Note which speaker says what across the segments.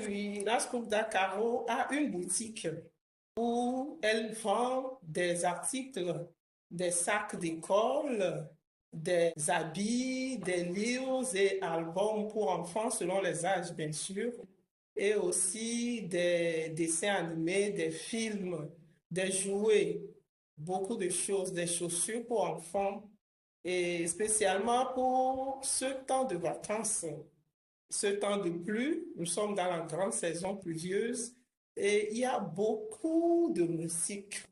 Speaker 1: puis la Scoop d'Acaro a une boutique où elle vend des articles, des sacs d'école, des habits, des livres et albums pour enfants selon les âges, bien sûr, et aussi des dessins animés, des films, des jouets, beaucoup de choses, des chaussures pour enfants et spécialement pour ce temps de vacances, ce temps de pluie. Nous sommes dans la grande saison pluvieuse et il y a beaucoup de musique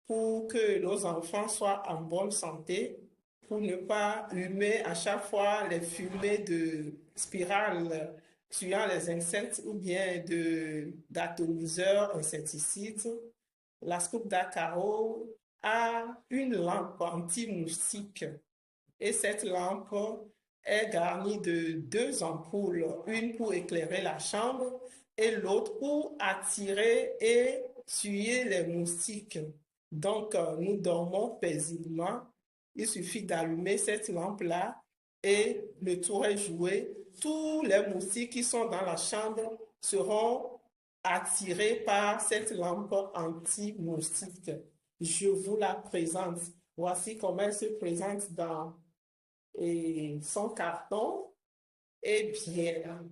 Speaker 1: pour que nos enfants soient en bonne santé, pour ne pas humer à chaque fois les fumées de spirales tuant les insectes ou bien d'atomiseurs insecticides. La Scoop d'Acaro a une lampe anti-moustique et cette lampe est garnie de deux ampoules, une pour éclairer la chambre et l'autre pour attirer et tuer les moustiques. Donc, nous dormons paisiblement. Il suffit d'allumer cette lampe-là et le tour est joué. Tous les moustiques qui sont dans la chambre seront attirés par cette lampe anti-moustique. Je vous la présente. Voici comment elle se présente dans son carton. Eh bien,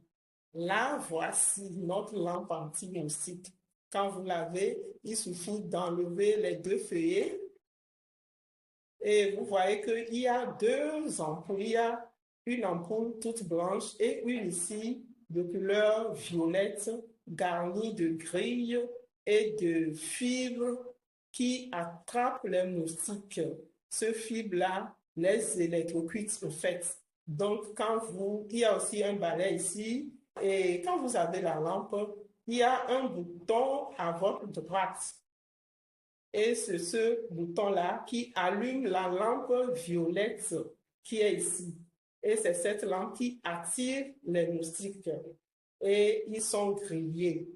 Speaker 1: là, voici notre lampe anti-moustique. Quand vous l'avez, il suffit d'enlever les deux feuillets et vous voyez qu'il y a deux ampoules. Il y a une ampoule toute blanche et une ici de couleur violette garnie de grilles et de fibres qui attrapent les moustiques. Ce fibre-là les électrocute au fait. Donc, il y a aussi un balai ici et quand vous avez la lampe, il y a un bouton à votre droite. Et c'est ce bouton-là qui allume la lampe violette qui est ici. Et c'est cette lampe qui attire les moustiques. Et ils sont grillés.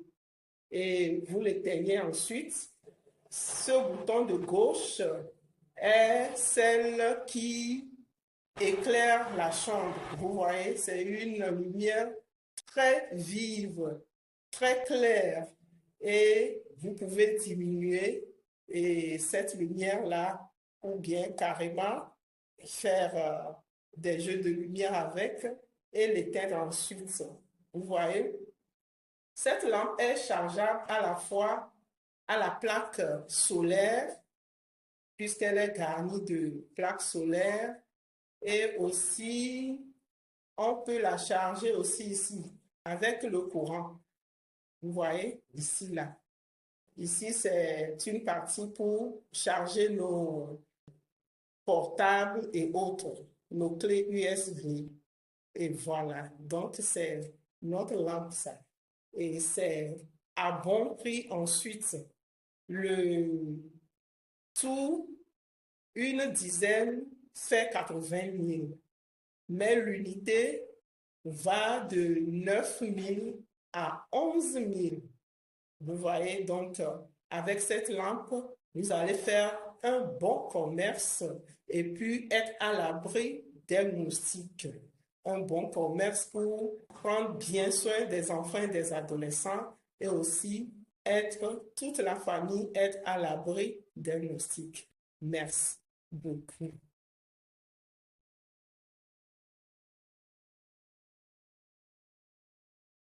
Speaker 1: Et vous l'éteignez ensuite. Ce bouton de gauche est celle qui éclaire la chambre. Vous voyez, c'est une lumière très vive, très claire. Et vous pouvez diminuer cette lumière-là ou bien carrément faire des jeux de lumière avec et l'éteindre ensuite. Vous voyez, cette lampe est chargeable à la fois à la plaque solaire, puisqu'elle est garnie de plaques solaires, et aussi on peut la charger aussi ici avec le courant. Vous voyez, ici, là. Ici, c'est une partie pour charger nos portables et autres, nos clés USB. Et voilà, donc c'est notre lampe, ça. Et c'est à bon prix ensuite. Le tout, une dizaine fait 80 000. Mais l'unité va de 9 000 à 11 000. Vous voyez, donc, avec cette lampe, vous allez faire un bon commerce et puis être à l'abri des moustiques. Un bon commerce pour prendre bien soin des enfants et des adolescents et aussi toute la famille être à l'abri des moustiques. Merci beaucoup.